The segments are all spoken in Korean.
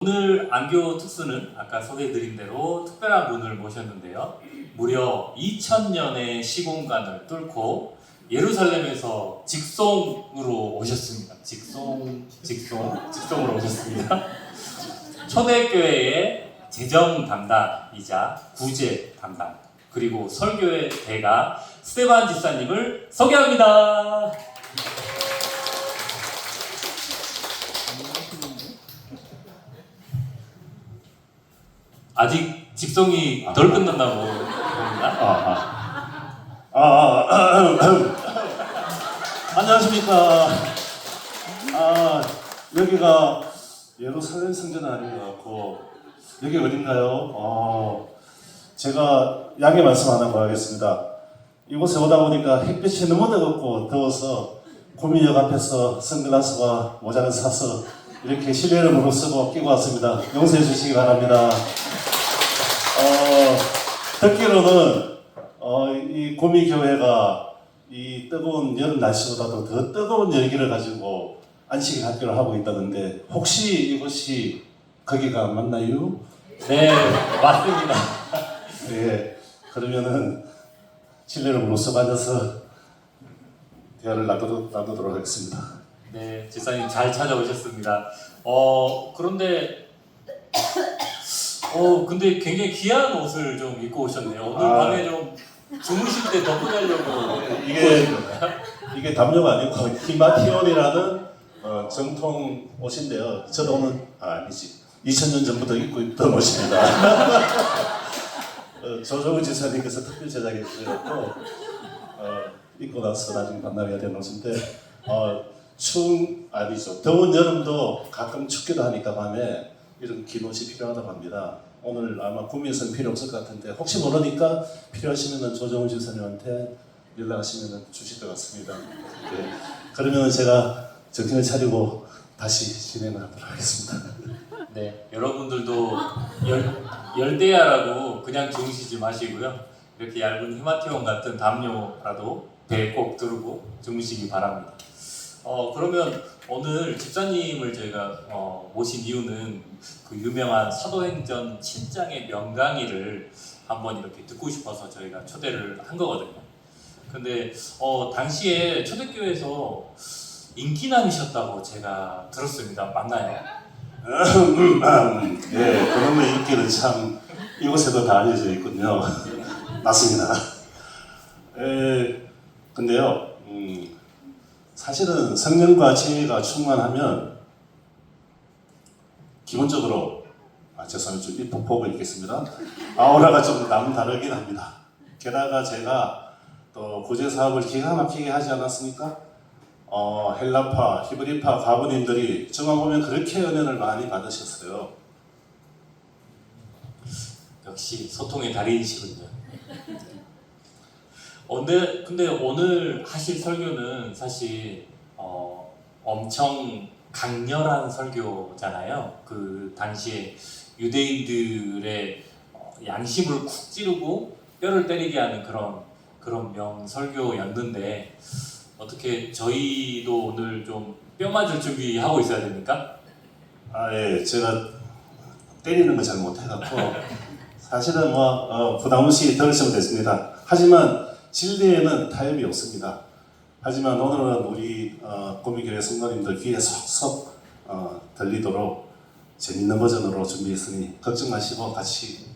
오늘 안교 특수는 아까 소개해드린 대로 특별한 분을 모셨는데요. 무려 2000년의 시공간을 뚫고 예루살렘에서 직송으로 오셨습니다. 직송으로 오셨습니다. 초대교회의 재정 담당이자 구제 담당, 그리고 설교의 대가 스테반 집사님을 소개합니다. 아직 직송이 덜 끝났다고 봅니다. 안녕하십니까. 여기가 예루살렘 성전 아닌 것 같고, 여기 어딘가요? 제가 양해 말씀 하나 하겠습니다. 이곳에 오다 보니까 햇빛이 너무 뜨겁고 더워서 구미역 앞에서 선글라스와 모자를 사서 이렇게 실내를 무릅쓰고 끼고 왔습니다. 용서해 주시기 바랍니다. 듣기로는 이 구미교회가 이 뜨거운 여름 날씨보다도 더 뜨거운 열기를 가지고 안식 학교를 하고 있다는데, 혹시 이곳이 거기가 맞나요? 네, 맞습니다. 예, 그러면은 실내를 무릅쓰고 앉아서 대화를 나누도록 하겠습니다. 네, 집사님 잘 찾아오셨습니다. 근데 굉장히 귀한 옷을 좀 입고 오셨네요. 오늘 밤에 좀 주무실 때 덮고 자려고. 이게 담요가 아니고 히마티온이라는 정통 옷인데요. 저도 오늘 아니지, 2000년 전부터 입고 있던 옷입니다. 조정우 지사님께서 특별 제작해 주셨고, 입고 나서 나중에 반납해야 되는 옷인데, 더운 여름도 가끔 춥기도 하니까 밤에 이런 긴 옷이 필요하다고 합니다. 오늘 아마 구미에서는 필요 없을 것 같은데, 혹시 모르니까 필요하시면 조정우 지사님한테 연락하시면 주실 것 같습니다. 네. 그러면 제가 정신을 차리고 다시 진행을 하도록 하겠습니다. 네, 여러분들도 열대야라고 그냥 주무시지 마시고요. 이렇게 얇은 히마티온 같은 담요라도 배에 꼭 두르고 주무시기 바랍니다. 그러면 오늘 집사님을 저희가 모신 이유는 그 유명한 사도행전 7장의 명강의를 한번 이렇게 듣고 싶어서 저희가 초대를 한 거거든요. 근데 당시에 초대교회에서 인기남이셨다고 제가 들었습니다. 맞나요? 예, 그놈의 인기는 참 이곳에도 다 알려져 있군요. 맞습니다. 근데요, 사실은 성령과 지혜가 충만하면 기본적으로, 죄송합니다. 좀 입폭폭을 읽겠습니다. 아우라가 좀 남다르긴 합니다. 게다가 제가 또 구제 사업을 기가 막히게 하지 않았습니까? 헬라파, 히브리파 가부님들이 저만 보면 그렇게 은혜를 많이 받으셨어요. 역시 소통의 달인이시군요. 근데 오늘 하실 설교는 사실 엄청 강렬한 설교잖아요. 그 당시에 유대인들의 양심을 쿡 찌르고 뼈를 때리게 하는 그런 명설교였는데, 어떻게 저희도 오늘 좀 뼈 맞을 준비하고 있어야 됩니까? 예, 제가 때리는 거 잘 못해갖고 사실은 부담 없이 들으시면 됐습니다. 하지만 진리에는 타협이 없습니다. 하지만 오늘은 우리 구미교회 성도님들 귀에 속속 들리도록 재밌는 버전으로 준비했으니 걱정 마시고 같이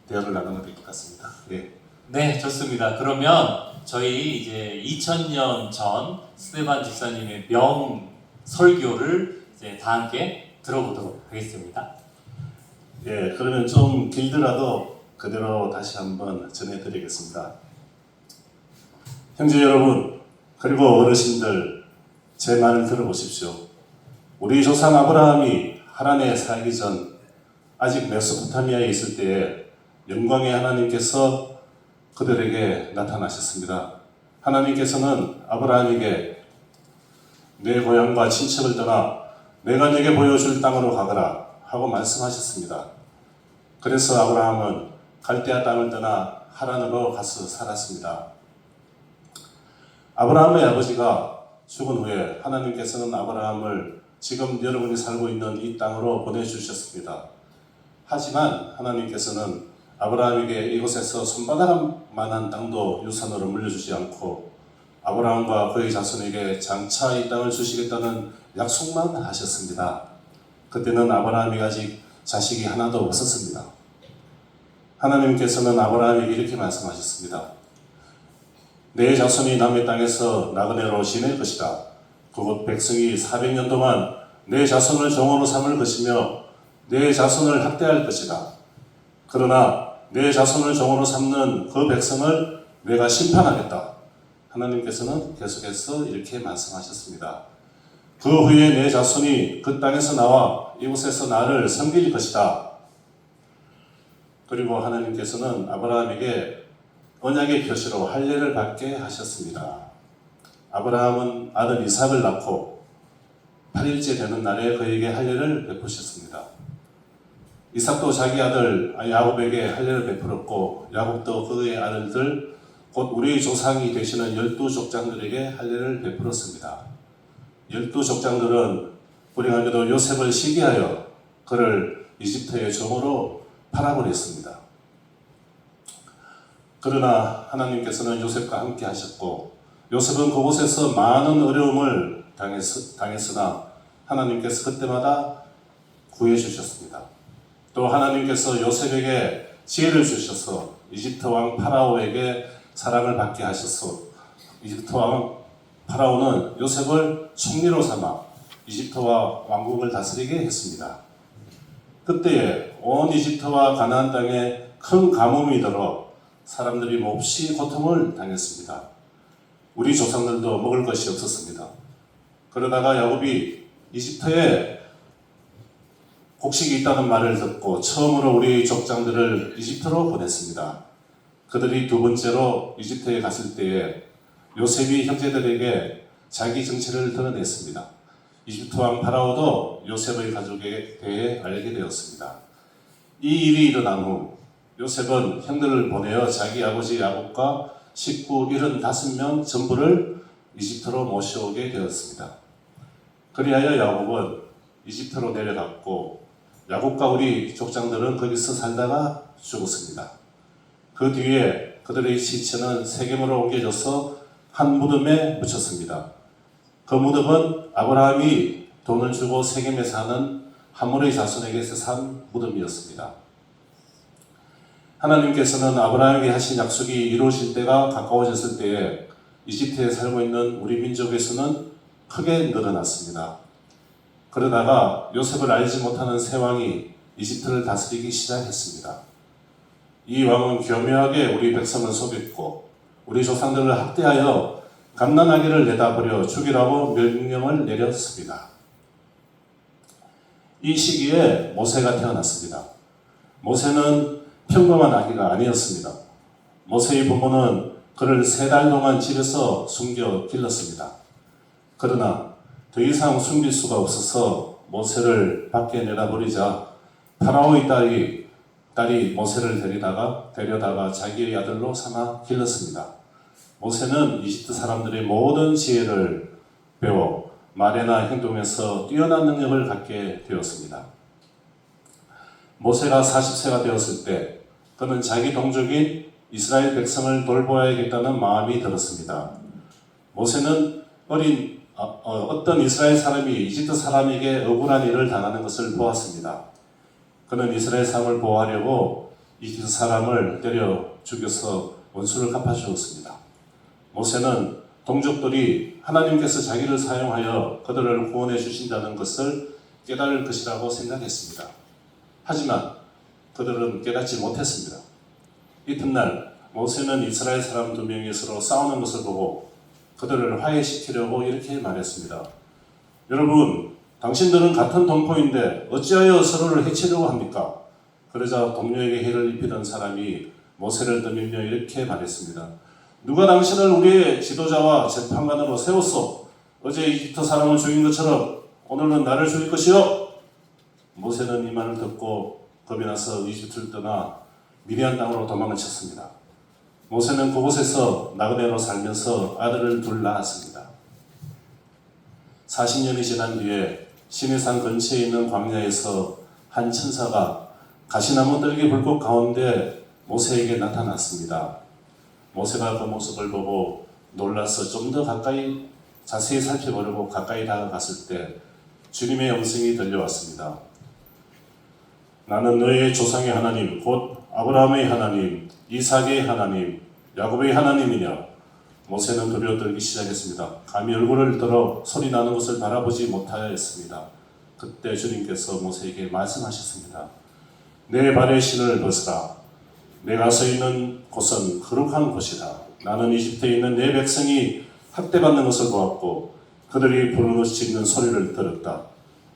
대화를 나누면 될 것 같습니다. 네. 네, 좋습니다. 그러면 저희 이제 2000년 전 스테반 집사님의 명 설교를 이제 다 함께 들어보도록 하겠습니다. 예, 그러면 좀 길더라도 그대로 다시 한번 전해드리겠습니다. 형제 여러분, 그리고 어르신들, 제 말을 들어보십시오. 우리 조상 아브라함이 하란에 살기 전, 아직 메소포타미아에 있을 때에 영광의 하나님께서 그들에게 나타나셨습니다. 하나님께서는 아브라함에게 내 고향과 친척을 떠나 내가 네게 보여줄 땅으로 가거라 하고 말씀하셨습니다. 그래서 아브라함은 갈대아 땅을 떠나 하란으로 가서 살았습니다. 아브라함의 아버지가 죽은 후에 하나님께서는 아브라함을 지금 여러분이 살고 있는 이 땅으로 보내주셨습니다. 하지만 하나님께서는 아브라함에게 이곳에서 손바닥만한 땅도 유산으로 물려주지 않고 아브라함과 그의 자손에게 장차 이 땅을 주시겠다는 약속만 하셨습니다. 그때는 아브라함이 아직 자식이 하나도 없었습니다. 하나님께서는 아브라함에게 이렇게 말씀하셨습니다. 내 자손이 남의 땅에서 나그네로 지낼 것이다. 그곳 백성이 400년 동안 내 자손을 종으로 삼을 것이며 내 자손을 학대할 것이다. 그러나 내 자손을 종으로 삼는 그 백성을 내가 심판하겠다. 하나님께서는 계속해서 이렇게 말씀하셨습니다. 그 후에 내 자손이 그 땅에서 나와 이곳에서 나를 섬길 것이다. 그리고 하나님께서는 아브라함에게 언약의 표시로 할례를 받게 하셨습니다. 아브라함은 아들 이삭을 낳고 8일째 되는 날에 그에게 할례를 베푸셨습니다. 이삭도 자기 아들 야곱에게 할례를 베풀었고 야곱도 그의 아들들 곧 우리 조상이 되시는 12족장들에게 할례를 베풀었습니다. 12족장들은 불행하게도 요셉을 시기하여 그를 이집트의 종으로 팔아버렸습니다. 그러나 하나님께서는 요셉과 함께 하셨고 요셉은 그곳에서 많은 어려움을 당했으나 하나님께서 그때마다 구해주셨습니다. 또 하나님께서 요셉에게 지혜를 주셔서 이집트 왕 파라오에게 사랑을 받게 하셔서 이집트 왕 파라오는 요셉을 총리로 삼아 이집트와 왕국을 다스리게 했습니다. 그때에 온 이집트와 가나안 땅에 큰 가뭄이 들어 사람들이 몹시 고통을 당했습니다. 우리 조상들도 먹을 것이 없었습니다. 그러다가 야곱이 이집트에 곡식이 있다는 말을 듣고 처음으로 우리 족장들을 이집트로 보냈습니다. 그들이 두 번째로 이집트에 갔을 때에 요셉이 형제들에게 자기 정체를 드러냈습니다. 이집트 왕 파라오도 요셉의 가족에 대해 알게 되었습니다. 이 일이 일어난 후 요셉은 형들을 보내어 자기 아버지 야곱과 식구 75명 전부를 이집트로 모셔오게 되었습니다. 그리하여 야곱은 이집트로 내려갔고 야곱과 우리 족장들은 거기서 살다가 죽었습니다. 그 뒤에 그들의 시체는 세겜으로 옮겨져서 한 무덤에 묻혔습니다. 그 무덤은 아브라함이 돈을 주고 세겜에 사는 하몰의 자손에게서 산 무덤이었습니다. 하나님께서는 아브라함에게 하신 약속이 이루어질 때가 가까워졌을 때에 이집트에 살고 있는 우리 민족의 수는 크게 늘어났습니다. 그러다가 요셉을 알지 못하는 새 왕이 이집트를 다스리기 시작했습니다. 이 왕은 교묘하게 우리 백성을 속였고 우리 조상들을 학대하여 갓난아기를 내다버려 죽이라고 명령을 내렸습니다. 이 시기에 모세가 태어났습니다. 모세는 평범한 아기가 아니었습니다. 모세의 부모는 그를 3달 동안 집에서 숨겨 길렀습니다. 그러나 더 이상 숨길 수가 없어서 모세를 밖에 내다버리자 파라오의 딸이 모세를 데려다가 자기의 아들로 삼아 길렀습니다. 모세는 이집트 사람들의 모든 지혜를 배워 말이나 행동에서 뛰어난 능력을 갖게 되었습니다. 모세가 40세가 되었을 때 그는 자기 동족인 이스라엘 백성을 돌보아야겠다는 마음이 들었습니다. 모세는 어떤 이스라엘 사람이 이집트 사람에게 억울한 일을 당하는 것을 보았습니다. 그는 이스라엘 사람을 보호하려고 이집트 사람을 때려 죽여서 원수를 갚아주었습니다. 모세는 동족들이 하나님께서 자기를 사용하여 그들을 구원해 주신다는 것을 깨달을 것이라고 생각했습니다. 하지만 그들은 깨닫지 못했습니다. 이튿날 모세는 이스라엘 사람 2명이 서로 싸우는 것을 보고 그들을 화해시키려고 이렇게 말했습니다. 여러분, 당신들은 같은 동포인데 어찌하여 서로를 해치려고 합니까? 그러자 동료에게 해를 입히던 사람이 모세를 떠밀며 이렇게 말했습니다. 누가 당신을 우리의 지도자와 재판관으로 세웠소? 어제 이집트 사람을 죽인 것처럼 오늘은 나를 죽일 것이요? 모세는 이 말을 듣고 겁이 나서 이집트를 떠나 미디안 땅으로 도망을 쳤습니다. 모세는 그곳에서 나그네로 살면서 아들을 둘 낳았습니다. 40년이 지난 뒤에 시내산 근처에 있는 광야에서 한 천사가 가시나무 떨기 불꽃 가운데 모세에게 나타났습니다. 모세가 그 모습을 보고 놀라서 좀 더 가까이 자세히 살펴보려고 가까이 다가갔을 때 주님의 음성이 들려왔습니다. 나는 너의 조상의 하나님, 곧 아브라함의 하나님, 이삭의 하나님, 야곱의 하나님이냐. 모세는 두려워 떨기 시작했습니다. 감히 얼굴을 들어 소리 나는 것을 바라보지 못하였습니다. 그때 주님께서 모세에게 말씀하셨습니다. 내 발의 신을 벗으라. 내가 서 있는 곳은 거룩한 곳이다. 나는 이집트에 있는 내 백성이 학대받는 것을 보았고 그들이 부르짖는 소리를 들었다.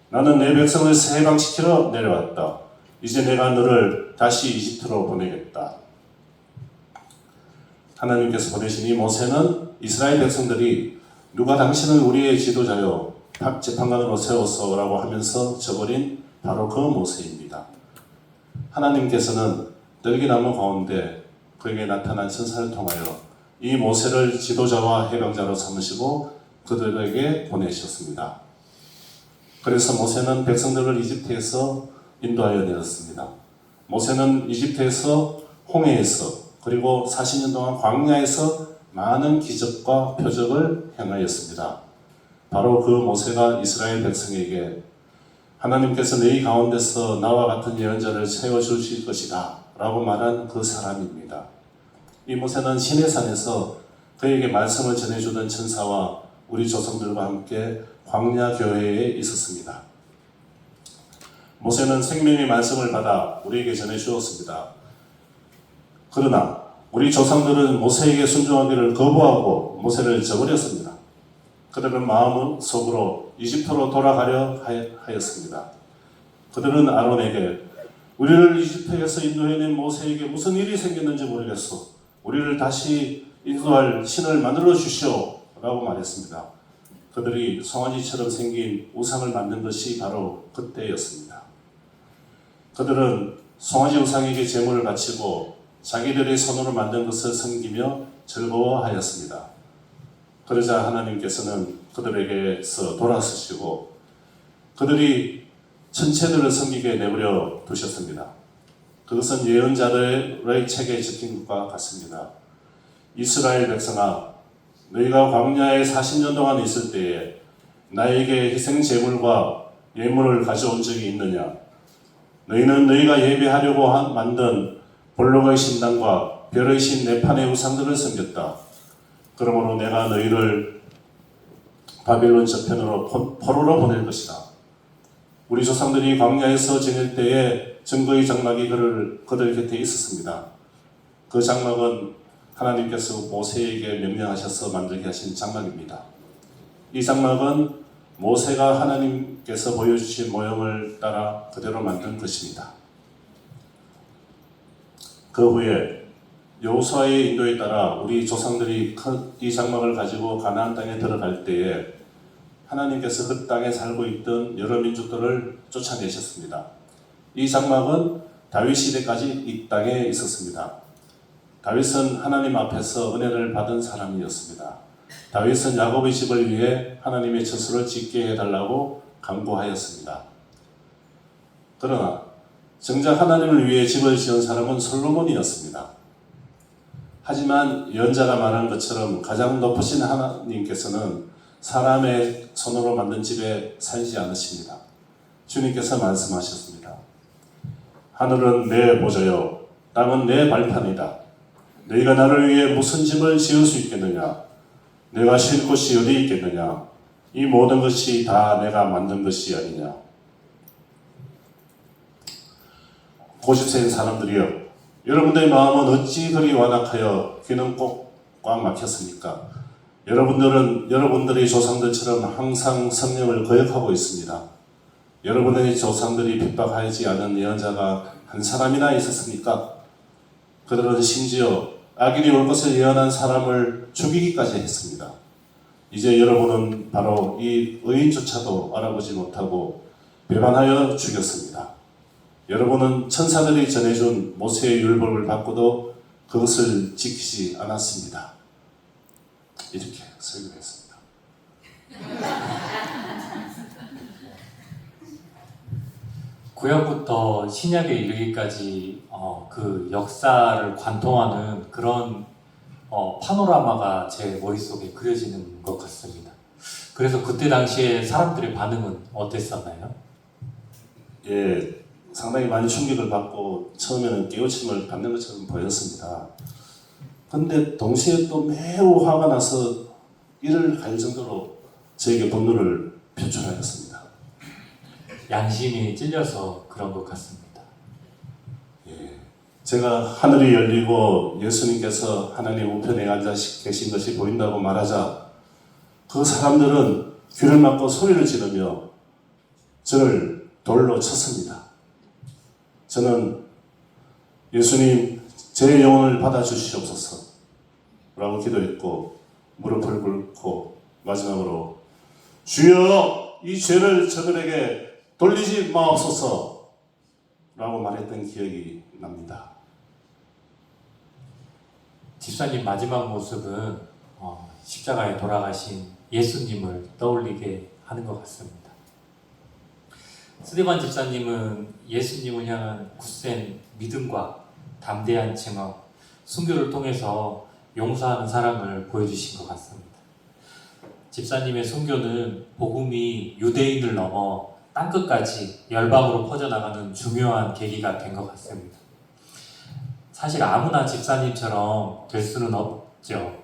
나는 내 백성을 해방시키러 내려왔다. 이제 내가 너를 다시 이집트로 보내겠다. 하나님께서 보내시니 모세는 이스라엘 백성들이 누가 당신을 우리의 지도자요 재판관으로 세워서 라고 하면서 저버린 바로 그 모세입니다. 하나님께서는 떨기나무 가운데 그에게 나타난 천사를 통하여 이 모세를 지도자와 해방자로 삼으시고 그들에게 보내셨습니다. 그래서 모세는 백성들을 이집트에서 인도하여 내었습니다. 모세는 이집트에서 홍해에서 그리고 40년 동안 광야에서 많은 기적과 표적을 행하였습니다. 바로 그 모세가 이스라엘 백성에게 하나님께서 너희 가운데서 나와 같은 예언자를 세워주실 것이다 라고 말한 그 사람입니다. 이 모세는 시내산에서 그에게 말씀을 전해주던 천사와 우리 조상들과 함께 광야 교회에 있었습니다. 모세는 생명의 말씀을 받아 우리에게 전해주었습니다. 그러나 우리 조상들은 모세에게 순종하기를 거부하고 모세를 저버렸습니다. 그들은 마음속으로 이집트로 돌아가려 하였습니다. 그들은 아론에게 우리를 이집트에서 인도해낸 모세에게 무슨 일이 생겼는지 모르겠소. 우리를 다시 인도할 신을 만들어 주시오 라고 말했습니다. 그들이 송아지처럼 생긴 우상을 만든 것이 바로 그때였습니다. 그들은 송아지 우상에게 제물을 바치고 자기들의 손으로 만든 것을 섬기며 즐거워하였습니다. 그러자 하나님께서는 그들에게서 돌아서시고 그들이 천체들을 섬기게 내버려 두셨습니다. 그것은 예언자들의 책에 적힌 것과 같습니다. 이스라엘 백성아, 너희가 광야에 40년 동안 있을 때에 나에게 희생 제물과 예물을 가져온 적이 있느냐? 너희는 너희가 예배하려고 만든 볼록의 신당과 별의 신 네판의 우상들을 섬겼다. 그러므로 내가 너희를 바빌론 저편으로 포로로 보낼 것이다. 우리 조상들이 광야에서 지낼 때에 증거의 장막이 그들 곁에 있었습니다. 그 장막은 하나님께서 모세에게 명령하셔서 만들게 하신 장막입니다. 이 장막은 모세가 하나님께서 보여주신 모형을 따라 그대로 만든 것입니다. 그 후에 여호수아의 인도에 따라 우리 조상들이 이 장막을 가지고 가나안 땅에 들어갈 때에 하나님께서 그 땅에 살고 있던 여러 민족들을 쫓아내셨습니다. 이 장막은 다윗 시대까지 이 땅에 있었습니다. 다윗은 하나님 앞에서 은혜를 받은 사람이었습니다. 다윗은 야곱의 집을 위해 하나님의 처소를 짓게 해달라고 간구하였습니다. 그러나 정작 하나님을 위해 집을 지은 사람은 솔로몬이었습니다. 하지만 예언자가 말한 것처럼 가장 높으신 하나님께서는 사람의 손으로 만든 집에 살지 않으십니다. 주님께서 말씀하셨습니다. 하늘은 내 보좌요, 땅은 내 발판이다. 너희가 나를 위해 무슨 집을 지을 수 있겠느냐? 내가 쉴 곳이 어디 있겠느냐? 이 모든 것이 다 내가 만든 것이 아니냐? 고집센 사람들이여, 여러분들의 마음은 어찌 그리 완악하여 귀는 꼭 꽉 막혔습니까? 여러분들은 여러분들의 조상들처럼 항상 성령을 거역하고 있습니다. 여러분의 조상들이 핍박하지 않은 예언자가 한 사람이나 있었습니까? 그들은 심지어 악인이 올 것을 예언한 사람을 죽이기까지 했습니다. 이제 여러분은 바로 이 의인조차도 알아보지 못하고 배반하여 죽였습니다. 여러분은 천사들이 전해준 모세의 율법을 받고도 그것을 지키지 않았습니다. 이렇게 설교했습니다. 구약부터 신약에 이르기까지 그 역사를 관통하는 그런 파노라마가 제 머릿속에 그려지는 것 같습니다. 그래서 그때 당시에 사람들의 반응은 어땠었나요? 예, 상당히 많이 충격을 받고 처음에는 깨우침을 받는 것처럼 보였습니다. 근데 동시에 또 매우 화가 나서 이를 갈 정도로 저에게 분노를 표출하였습니다. 양심이 찔려서 그런 것 같습니다. 예, 제가 하늘이 열리고 예수님께서 하나님 우편에 앉아 계신 것이 보인다고 말하자 그 사람들은 귀를 막고 소리를 지르며 저를 돌로 쳤습니다. 저는 예수님 제 영혼을 받아주시옵소서 라고 기도했고 무릎을 꿇고 마지막으로 주여 이 죄를 저들에게 돌리지 마옵소서 라고 말했던 기억이 납니다. 집사님 마지막 모습은 십자가에 돌아가신 예수님을 떠올리게 하는 것 같습니다. 스데반 집사님은 예수님을 향한 굳센 믿음과 담대한 증언, 순교를 통해서 용서하는 사랑을 보여주신 것 같습니다. 집사님의 순교는 복음이 유대인을 넘어 땅끝까지 열방으로 퍼져나가는 중요한 계기가 된 것 같습니다. 사실 아무나 집사님처럼 될 수는 없죠.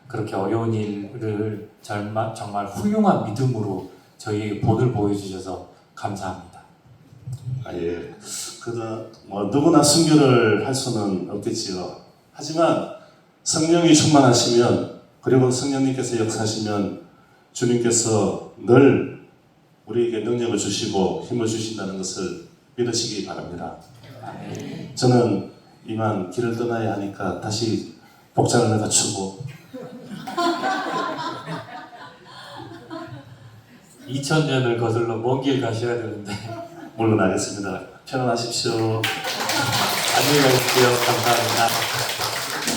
그렇게 어려운 일을 정말 훌륭한 믿음으로 저희에게 본을 보여주셔서 감사합니다. 예, 누구나 순교를 할 수는 없겠지요. 하지만 성령이 충만하시면 그리고 성령님께서 역사하시면 주님께서 늘 우리에게 능력을 주시고 힘을 주신다는 것을 믿으시기 바랍니다. 저는 이만 길을 떠나야 하니까 다시 복장을 갖추고 2000년을 거슬러 먼 길 가셔야 되는데 물러나겠습니다. 평안하십시오. 안녕히 가십시오. 감사합니다.